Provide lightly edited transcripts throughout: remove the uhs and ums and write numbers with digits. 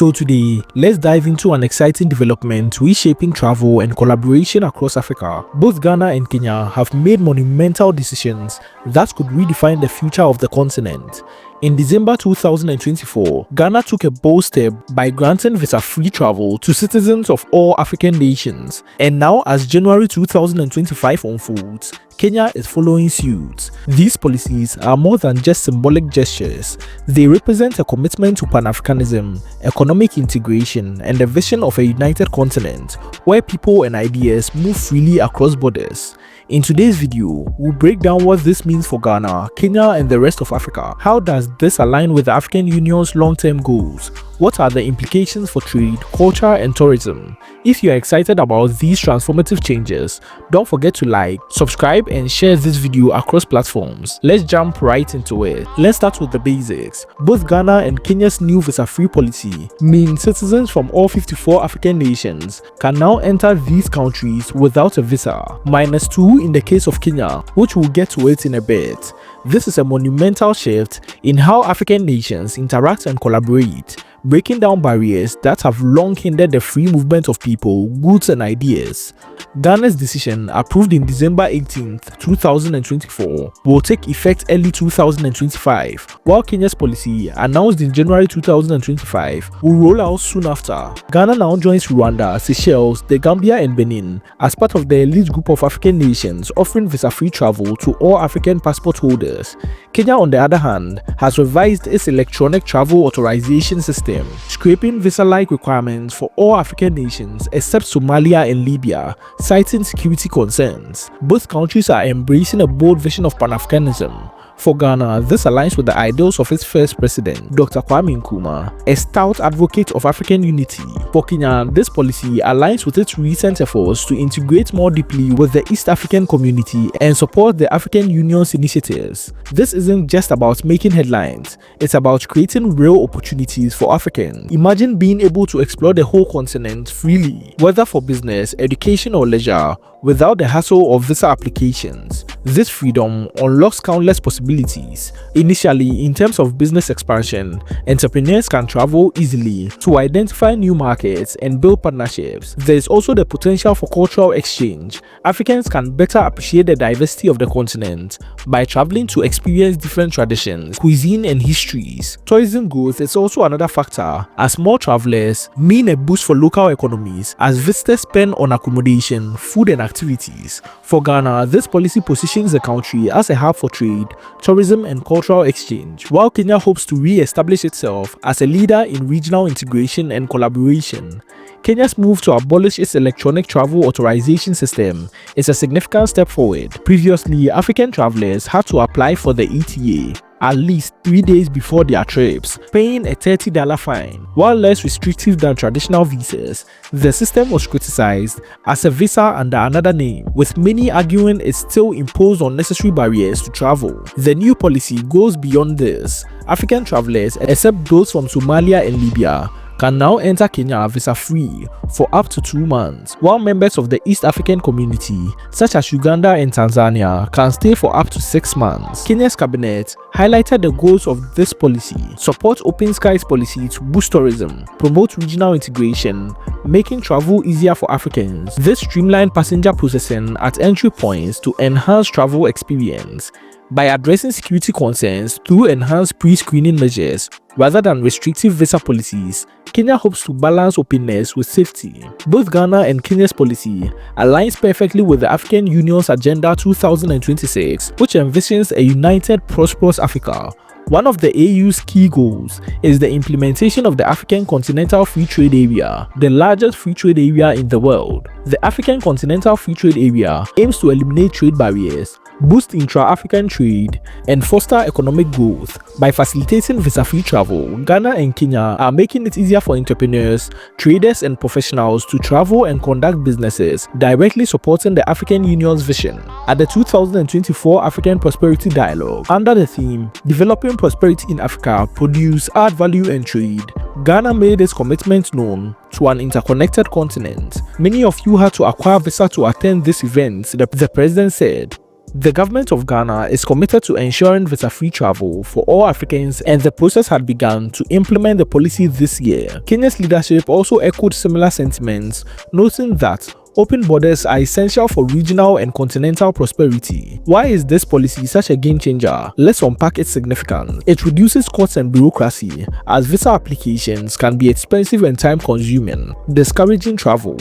So today, let's dive into an exciting development reshaping travel and collaboration across Africa. Both Ghana and Kenya have made monumental decisions that could redefine the future of the continent. In December 2024, Ghana took a bold step by granting visa-free travel to citizens of all African nations. And now, as January 2025 unfolds, Kenya is following suit. These policies are more than just symbolic gestures. They represent a commitment to pan-Africanism, economic integration, and the vision of a united continent where people and ideas move freely across borders. In today's video, we'll break down what this means for Ghana, Kenya, and the rest of Africa. How does this align with the African Union's long-term goals? What are the implications for trade, culture, and tourism? If you are excited about these transformative changes, don't forget to like, subscribe, and share this video across platforms. Let's jump right into it. Let's start with the basics. Both Ghana and Kenya's new visa-free policy means citizens from all 54 African nations can now enter these countries without a visa, -2 in the case of Kenya, which we'll get to it in a bit. This is a monumental shift in how African nations interact and collaborate, breaking down barriers that have long hindered the free movement of people, goods, and ideas. Ghana's decision, approved in December 18, 2024, will take effect early 2025, while Kenya's policy, announced in January 2025, will roll out soon after. Ghana now joins Rwanda, Seychelles, the Gambia, and Benin as part of the elite group of African nations offering visa-free travel to all African passport holders. Kenya, on the other hand, has revised its electronic travel authorization system, scraping visa-like requirements for all African nations except Somalia and Libya, citing security concerns. Both countries are embracing a bold vision of Pan-Africanism. For Ghana, this aligns with the ideals of its first president, Dr. Kwame Nkrumah, a stout advocate of African unity. For Kenya, this policy aligns with its recent efforts to integrate more deeply with the East African community and support the African Union's initiatives. This isn't just about making headlines, it's about creating real opportunities for Africans. Imagine being able to explore the whole continent freely, whether for business, education, or leisure, without the hassle of visa applications. This freedom unlocks countless possibilities. Initially, in terms of business expansion, entrepreneurs can travel easily to identify new markets and build partnerships. There is also the potential for cultural exchange. Africans can better appreciate the diversity of the continent by traveling to experience different traditions, cuisine, and histories. Tourism growth is also another factor, as more travelers mean a boost for local economies as visitors spend on accommodation, food, and activities. For Ghana, this policy positions the country as a hub for trade, tourism, and cultural exchange, while Kenya hopes to re-establish itself as a leader in regional integration and collaboration. Kenya's move to abolish its electronic travel authorization system is a significant step forward. Previously, African travelers had to apply for the ETA at least 3 days before their trips, paying a $30 fine. While less restrictive than traditional visas, the system was criticized as a visa under another name, with many arguing it still imposed unnecessary barriers to travel. The new policy goes beyond this. African travelers, except those from Somalia and Libya, can now enter Kenya visa-free for up to 2 months, while members of the East African community, such as Uganda and Tanzania, can stay for up to 6 months. Kenya's cabinet highlighted the goals of this policy: support open skies policy to boost tourism, promote regional integration, making travel easier for Africans. This streamlined passenger processing at entry points to enhance travel experience. By addressing security concerns through enhanced pre-screening measures rather than restrictive visa policies, Kenya hopes to balance openness with safety. Both Ghana and Kenya's policy aligns perfectly with the African Union's Agenda 2026, which envisions a united, prosperous Africa. One of the AU's key goals is the implementation of the African Continental Free Trade Area, the largest free trade area in the world. The African Continental Free Trade Area aims to eliminate trade barriers, boost intra-African trade, and foster economic growth. By facilitating visa-free travel, Ghana and Kenya are making it easier for entrepreneurs, traders, and professionals to travel and conduct businesses, directly supporting the African Union's vision. At the 2024 African Prosperity Dialogue, under the theme "Developing Prosperity in Africa, Produce, Add Value, and Trade," Ghana made its commitment known to an interconnected continent. Many of you had to acquire visa to attend this event, the president said. The government of Ghana is committed to ensuring visa-free travel for all Africans, and the process had begun to implement the policy this year. Kenya's leadership also echoed similar sentiments, noting that open borders are essential for regional and continental prosperity. Why is this policy such a game changer? Let's unpack its significance. It reduces costs and bureaucracy, as visa applications can be expensive and time-consuming, discouraging travel.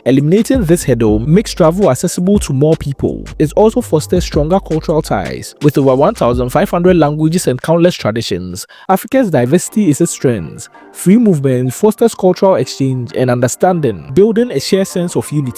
Eliminating this hurdle makes travel accessible to more people. It also fosters stronger cultural ties. With over 1,500 languages and countless traditions, Africa's diversity is its strength. Free movement fosters cultural exchange and understanding, building a shared sense of unity.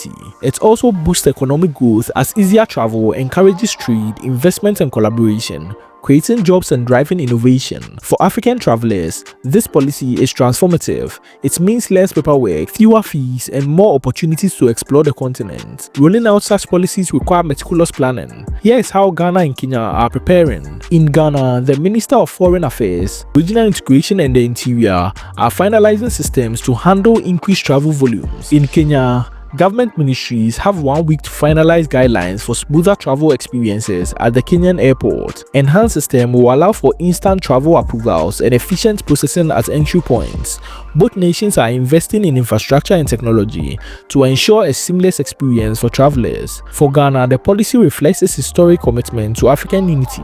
It also boosts economic growth as easier travel encourages trade, investment and collaboration, creating jobs and driving innovation. For African travelers, this policy is transformative. It means less paperwork, fewer fees, and more opportunities to explore the continent. Rolling out such policies require meticulous planning. Here is how Ghana and Kenya are preparing. In Ghana, the Minister of Foreign Affairs, Regional Integration and the Interior are finalizing systems to handle increased travel volumes. In Kenya, government ministries have 1 week to finalize guidelines for smoother travel experiences at the Kenyan airport. Enhanced system will allow for instant travel approvals and efficient processing at entry points. Both nations are investing in infrastructure and technology to ensure a seamless experience for travelers. For Ghana, the policy reflects its historic commitment to African unity.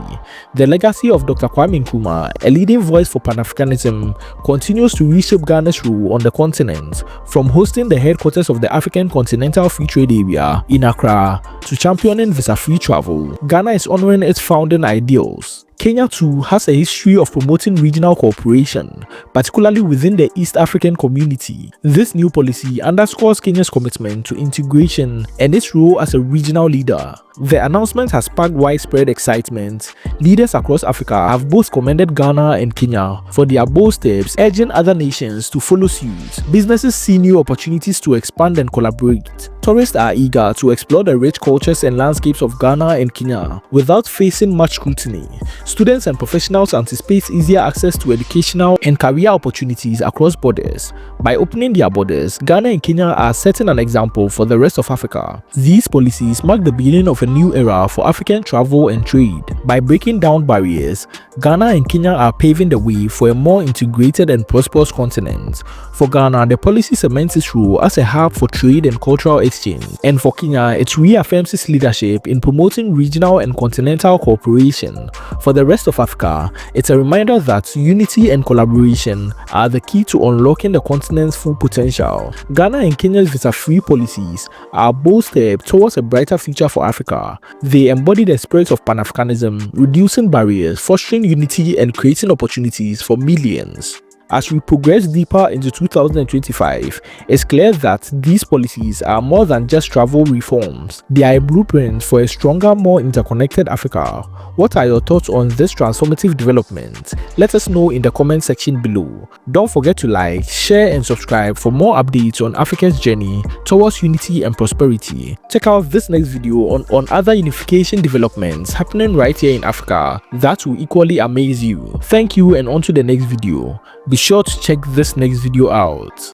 The legacy of Dr. Kwame Nkrumah, a leading voice for pan-Africanism, continues to reshape Ghana's role on the continent, from hosting the headquarters of the African Continental Free Trade Area in Accra to championing visa-free travel. Ghana is honoring its founding ideals. Kenya too has a history of promoting regional cooperation, particularly within the East African community. This new policy underscores Kenya's commitment to integration and its role as a regional leader. The announcement has sparked widespread excitement. Leaders across Africa have both commended Ghana and Kenya for their bold steps, urging other nations to follow suit. Businesses see new opportunities to expand and collaborate. Tourists are eager to explore the rich cultures and landscapes of Ghana and Kenya without facing much scrutiny. Students and professionals anticipate easier access to educational and career opportunities across borders. By opening their borders, Ghana and Kenya are setting an example for the rest of Africa. These policies mark the beginning of a new era for African travel and trade. By breaking down barriers, Ghana and Kenya are paving the way for a more integrated and prosperous continent. For Ghana, the policy cements its role as a hub for trade and cultural exchange. And for Kenya, it reaffirms its leadership in promoting regional and continental cooperation. For the rest of Africa, it's a reminder that unity and collaboration are the key to unlocking the continent's full potential. Ghana and Kenya's visa-free policies are a bold step towards a brighter future for Africa. They embody the spirit of pan-Africanism, reducing barriers, fostering unity, and creating opportunities for millions. As we progress deeper into 2025, it's clear that these policies are more than just travel reforms. They are a blueprint for a stronger, more interconnected Africa. What are your thoughts on this transformative development? Let us know in the comment section below. Don't forget to like, share and subscribe for more updates on Africa's journey towards unity and prosperity. Check out this next video on other unification developments happening right here in Africa that will equally amaze you. Thank you, and on to the next video. Be sure to check this next video out.